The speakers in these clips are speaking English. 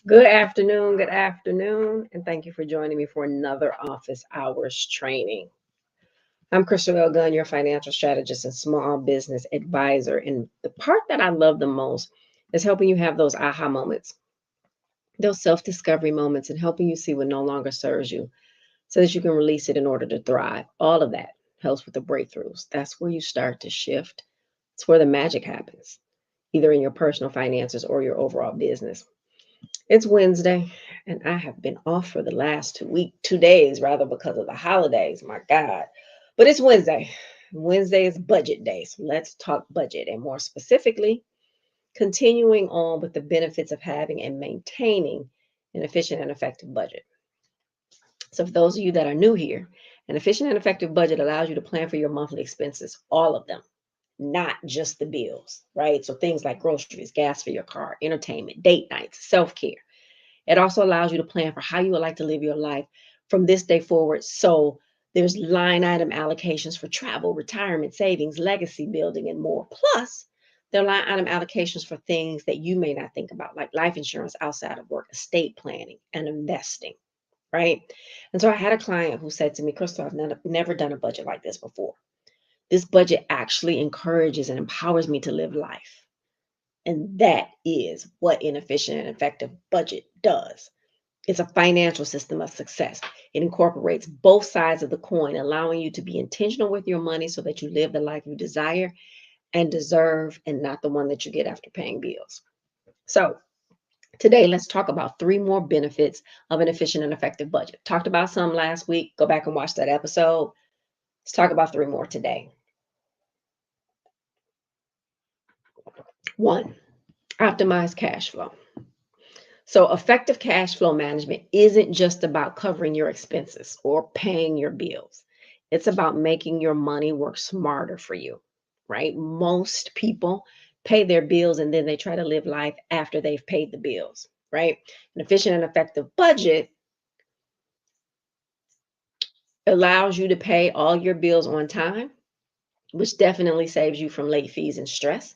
Good afternoon, and thank you for joining me for another office hours training. I'm Crystal L. Gunn, your financial strategist and small business advisor. And the part that I love the most is helping you have those aha moments, those self-discovery moments, and helping you see what no longer serves you so that you can release it in order to thrive. All of that helps with the breakthroughs. That's where you start to shift. It's where the magic happens, either in your personal finances or your overall business. It's Wednesday, and I have been off for the last 2 days, rather, because of the holidays. My God. But it's Wednesday. Wednesday is budget day. So let's talk budget, and more specifically, continuing on with the benefits of having and maintaining an efficient and effective budget. So for those of you that are new here, an efficient and effective budget allows you to plan for your monthly expenses, all of them, not just the bills, right? So things like groceries, gas for your car, entertainment, date nights, self-care. It also allows you to plan for how you would like to live your life from this day forward. So there's line item allocations for travel, retirement, savings, legacy building, and more. Plus, there are line item allocations for things that you may not think about, like life insurance outside of work, estate planning, and investing, right? And so I had a client who said to me, Crystal, I've never done a budget like this before. This budget actually encourages and empowers me to live life. And that is what an efficient and effective budget does. It's a financial system of success. It incorporates both sides of the coin, allowing you to be intentional with your money so that you live the life you desire and deserve, and not the one that you get after paying bills. So today, let's talk about 3 more benefits of an efficient and effective budget. Talked about some last week. Go back and watch that episode. Let's talk about 3 more today. 1, optimize cash flow. So effective cash flow management isn't just about covering your expenses or paying your bills. It's about making your money work smarter for you, right? Most people pay their bills and then they try to live life after they've paid the bills, right? An efficient and effective budget allows you to pay all your bills on time, which definitely saves you from late fees and stress.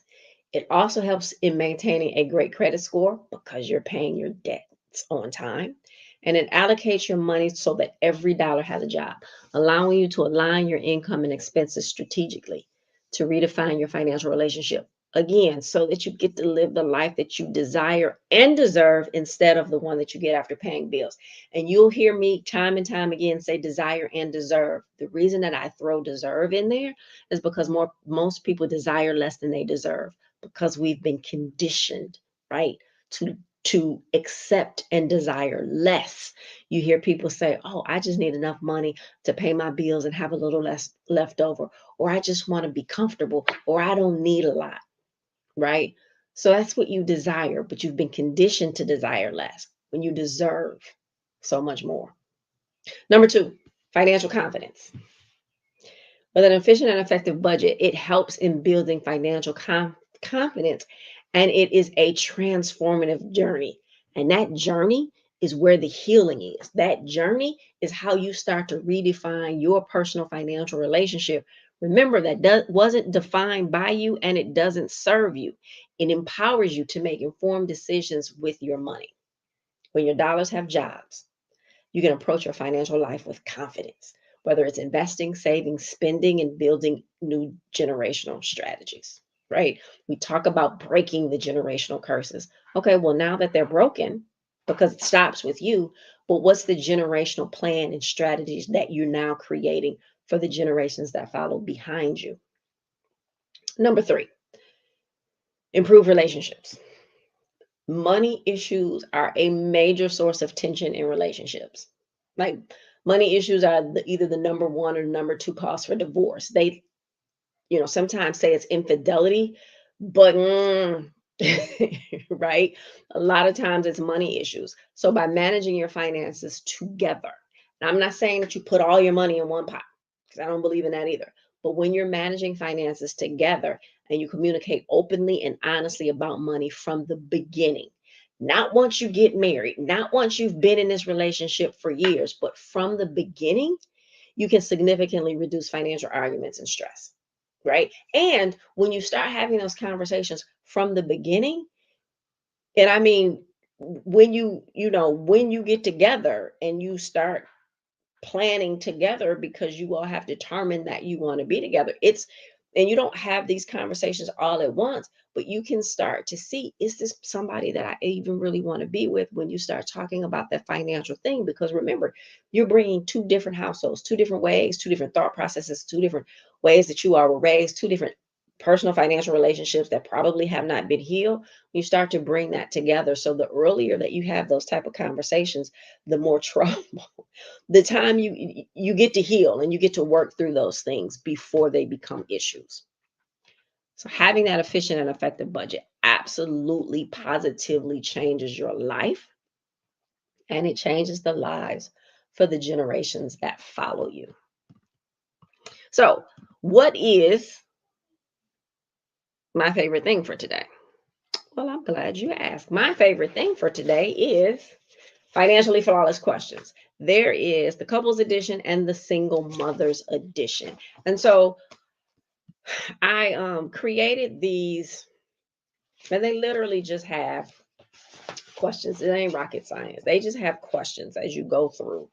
It also helps in maintaining a great credit score because you're paying your debts on time. And it allocates your money so that every dollar has a job, allowing you to align your income and expenses strategically to redefine your financial relationship. Again, so that you get to live the life that you desire and deserve instead of the one that you get after paying bills. And you'll hear me time and time again say desire and deserve. The reason that I throw deserve in there is because most people desire less than they deserve, because we've been conditioned, right, to accept and desire less. You hear people say, oh, I just need enough money to pay my bills and have a little less left over, or I just want to be comfortable, or I don't need a lot, right? So that's what you desire, but you've been conditioned to desire less when you deserve so much more. Number 2, financial confidence. With an efficient and effective budget, it helps in building financial confidence, and it is a transformative journey. And that journey is where the healing is. That journey is how you start to redefine your personal financial relationship. Remember, that wasn't defined by you, and it doesn't serve you. It empowers you to make informed decisions with your money. When your dollars have jobs, you can approach your financial life with confidence, whether it's investing, saving, spending, and building new generational strategies, right? We talk about breaking the generational curses. Okay, well, now that they're broken, because it stops with you, but what's the generational plan and strategies that you're now creating for the generations that follow behind you? Number 3, improve relationships. Money issues are a major source of tension in relationships. Like, Money issues are either the number one or number two cause for divorce. They, sometimes say it's infidelity, but right? A lot of times it's money issues. So by managing your finances together, and I'm not saying that you put all your money in one pot, because I don't believe in that either. But when you're managing finances together and you communicate openly and honestly about money from the beginning, not once you get married, not once you've been in this relationship for years, but from the beginning, you can significantly reduce financial arguments and stress, right? And when you start having those conversations from the beginning, and I mean, when when you get together and you start planning together because you all have determined that you want to be together. And you don't have these conversations all at once, but you can start to see, is this somebody that I even really want to be with when you start talking about that financial thing? Because remember, you're bringing two different households, two different ways, two different thought processes, two different ways that you all were raised, two different personal financial relationships that probably have not been healed. You start to bring that together. So the earlier that you have those type of conversations, the more trouble the time you get to heal and you get to work through those things before they become issues. So having that efficient and effective budget absolutely positively changes your life, and it changes the lives for the generations that follow you. So what is my favorite thing for today? Well, I'm glad you asked. My favorite thing for today is Financially Flawless Questions. There is the couples edition and the single mothers edition. And so I created these, and they literally just have questions. It ain't rocket science. They just have questions as you go through,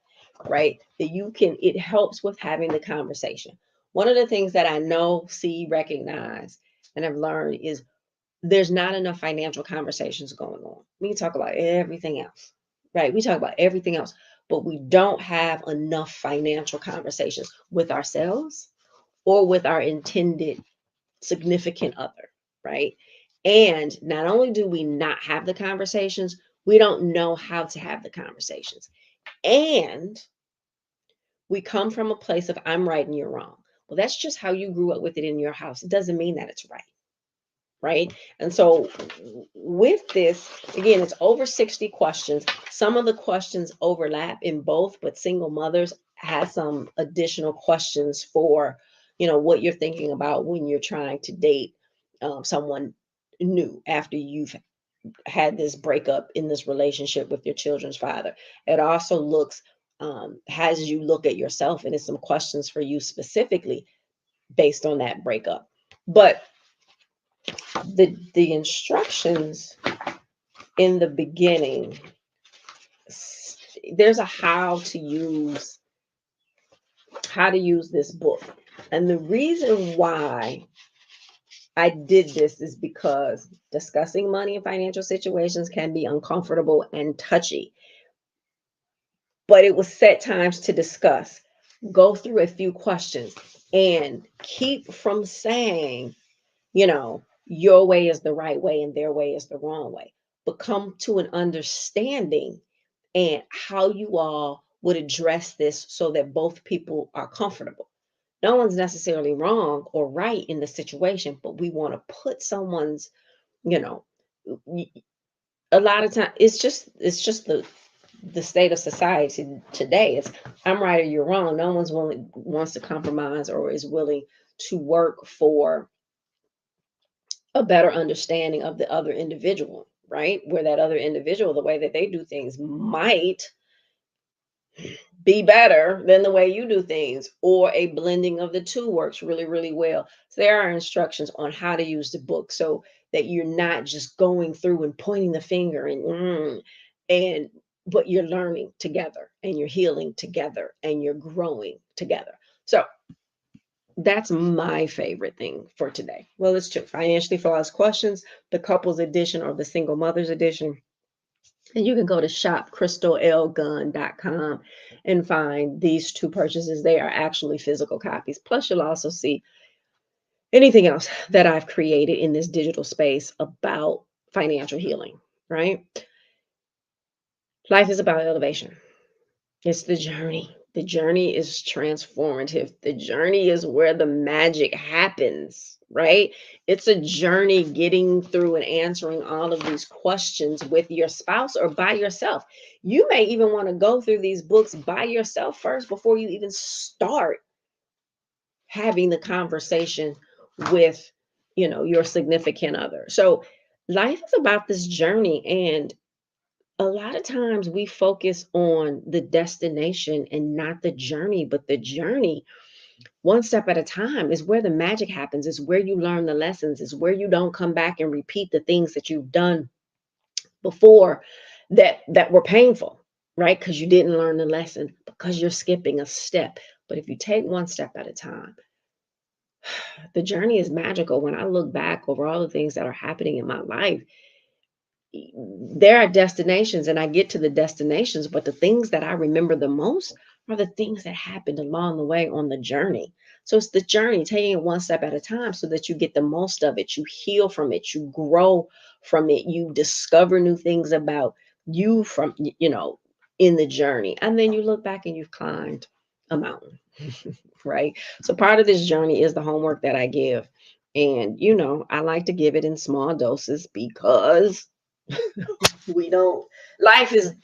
right? That it helps with having the conversation. One of the things that I know, see, recognize, and I've learned is there's not enough financial conversations going on. We can talk about everything else, right? We talk about everything else, but we don't have enough financial conversations with ourselves or with our intended significant other, right? And not only do we not have the conversations, we don't know how to have the conversations. And we come from a place of I'm right and you're wrong. Well, that's just how you grew up with it in your house. It doesn't mean that it's right. Right. And so with this, again, it's over 60 questions. Some of the questions overlap in both, but single mothers has some additional questions for, what you're thinking about when you're trying to date someone new after you've had this breakup in this relationship with your children's father. It also has you look at yourself, and it's some questions for you specifically based on that breakup. But the instructions in the beginning, there's a how to use this book. And the reason why I did this is because discussing money and financial situations can be uncomfortable and touchy, but it was set times to discuss, go through a few questions, and keep from saying, your way is the right way and their way is the wrong way, but come to an understanding and how you all would address this so that both people are comfortable. No one's necessarily wrong or right in the situation, but we want to put someone's, you know, a lot of time it's just the state of society today. It's I'm right or you're wrong. No one's wants to compromise or is willing to work for a better understanding of the other individual, right? Where that other individual, the way that they do things might be better than the way you do things, or a blending of the two works really, really well. So there are instructions on how to use the book so that you're not just going through and pointing the finger and but you're learning together and you're healing together and you're growing together. So that's my favorite thing for today. Well, it's two Financially Flawless Questions, the couples edition or the single mothers edition. And you can go to shopcrystalelgun.com and find these two purchases. They are actually physical copies. Plus, you'll also see anything else that I've created in this digital space about financial healing, right? Life is about elevation. It's the journey. The journey is transformative. The journey is where the magic happens, right? It's a journey getting through and answering all of these questions with your spouse or by yourself. You may even want to go through these books by yourself first before you even start having the conversation with, your significant other. So life is about this journey, and a lot of times we focus on the destination and not the journey, but the journey, one step at a time, is where the magic happens, is where you learn the lessons, is where you don't come back and repeat the things that you've done before that were painful, right? Because you didn't learn the lesson, because you're skipping a step. But if you take one step at a time, the journey is magical. When I look back over all the things that are happening in my life, there are destinations and I get to the destinations, but the things that I remember the most are the things that happened along the way on the journey. So it's the journey, taking it one step at a time so that you get the most of it. You heal from it, you grow from it, you discover new things about you from, in the journey. And then you look back and you've climbed a mountain, right? So part of this journey is the homework that I give. And, I like to give it in small doses because we don't, life is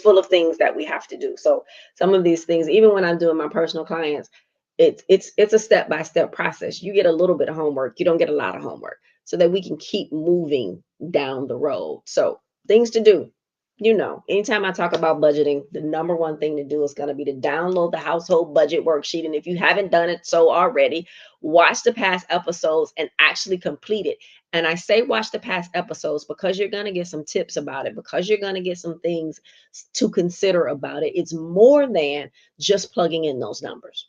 full of things that we have to do. So some of these things, even when I'm doing my personal clients, it's a step-by-step process. You get a little bit of homework, you don't get a lot of homework, so that we can keep moving down the road. So things to do, anytime I talk about budgeting, the number one thing to do is going to be to download the household budget worksheet. And if you haven't done it so already, watch the past episodes and actually complete it. And I say watch the past episodes because you're going to get some tips about it, because you're going to get some things to consider about it. It's more than just plugging in those numbers.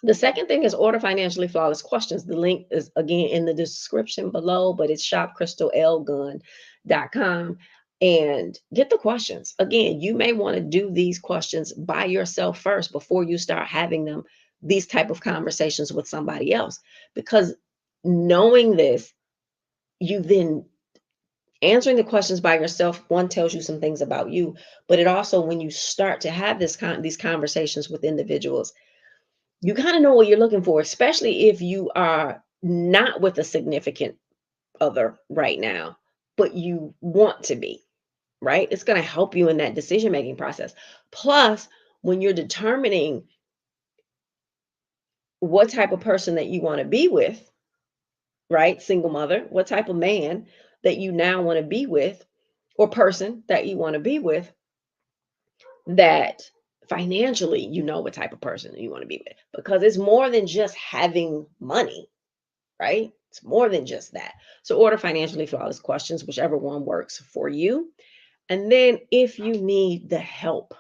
The second thing is order financially flawless questions. The link is again in the description below, but it's shopcrystalelgun.com and get the questions. Again, you may want to do these questions by yourself first before you start having these type of conversations with somebody else, because knowing this, you then answering the questions by yourself, one, tells you some things about you, but it also, when you start to have these conversations with individuals, you kind of know what you're looking for, especially if you are not with a significant other right now, but you want to be, right? It's going to help you in that decision making process. Plus, when you're determining what type of person that you want to be with, right? Single mother, what type of man that you now want to be with, or person that you want to be with, that financially, what type of person you want to be with, because it's more than just having money, right? It's more than just that. So order financially flawless questions, whichever one works for you. And then if you need the help,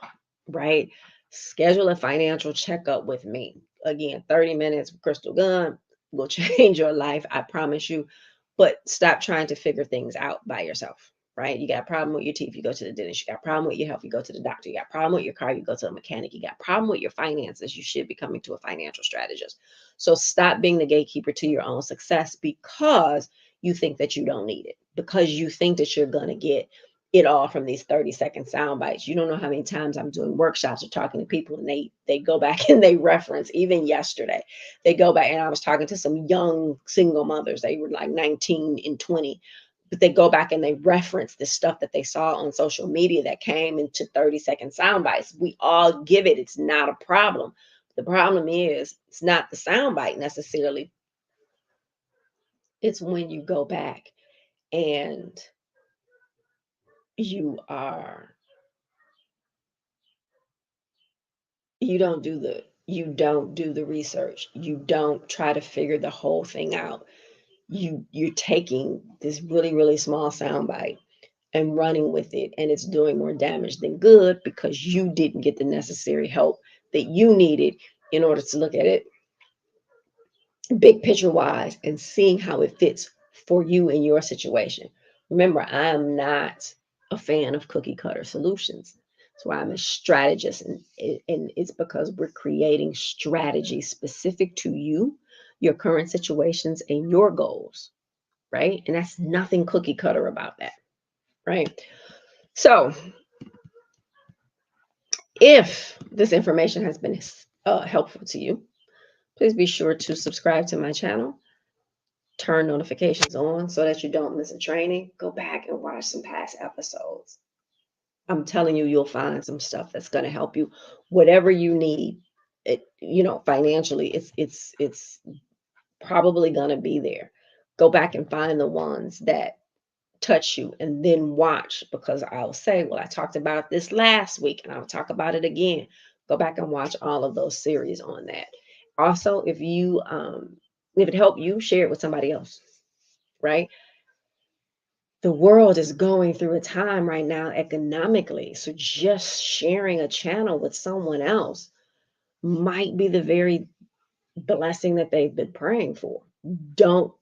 right, schedule a financial checkup with me. Again, 30 minutes with Crystal Gunn will change your life, I promise you. But stop trying to figure things out by yourself, right? You got a problem with your teeth, you go to the dentist. You got a problem with your health, you go to the doctor. You got a problem with your car, you go to a mechanic. You got a problem with your finances, you should be coming to a financial strategist. So stop being the gatekeeper to your own success because you think that you don't need it, because you think that you're going to get it all from these 30-second sound bites. You don't know how many times I'm doing workshops or talking to people, and they go back and they reference, even yesterday, they go back, and I was talking to some young single mothers. They were like 19 and 20, but they go back and they reference the stuff that they saw on social media that came into 30-second sound bites. We all give it. It's not a problem. The problem is it's not the sound bite necessarily. It's when you go back and you are you don't do the research. You don't try to figure the whole thing out. You're taking this really, really small soundbite and running with it, and it's doing more damage than good because you didn't get the necessary help that you needed in order to look at it big picture wise and seeing how it fits for you in your situation. Remember, I am not a fan of cookie cutter solutions. That's why I'm a strategist. And it's because we're creating strategies specific to you, your current situations, and your goals, right? And that's nothing cookie cutter about that, right? So If this information has been helpful to you, please be sure to subscribe to my channel, turn notifications on so that you don't miss a training. Go back and watch some past episodes. I'm telling you, you'll find some stuff that's going to help you. Whatever you need, financially, it's probably going to be there. Go back and find the ones that touch you and then watch, because I'll say, well, I talked about this last week and I'll talk about it again. Go back and watch all of those series on that. Also, if it helped you, share it with somebody else, right? The world is going through a time right now economically. So just sharing a channel with someone else might be the very blessing that they've been praying for. Don't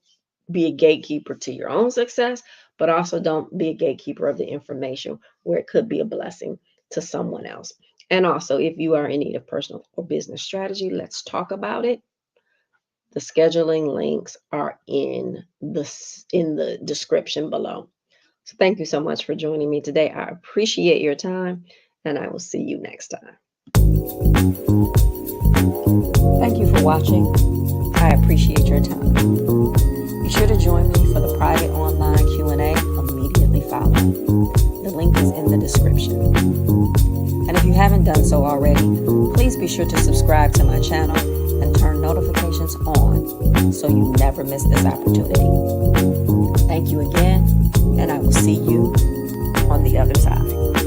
be a gatekeeper to your own success, but also don't be a gatekeeper of the information where it could be a blessing to someone else. And also, if you are in need of personal or business strategy, let's talk about it. The scheduling links are in the description below. So thank you so much for joining me today. I appreciate your time, and I will see you next time. Thank you for watching. I appreciate your time. Be sure to join me for the private online Q&A immediately following. The link is in the description. And if you haven't done so already, please be sure to subscribe to my channel and turn notifications on so you never miss this opportunity. Thank you again, and I will see you on the other side.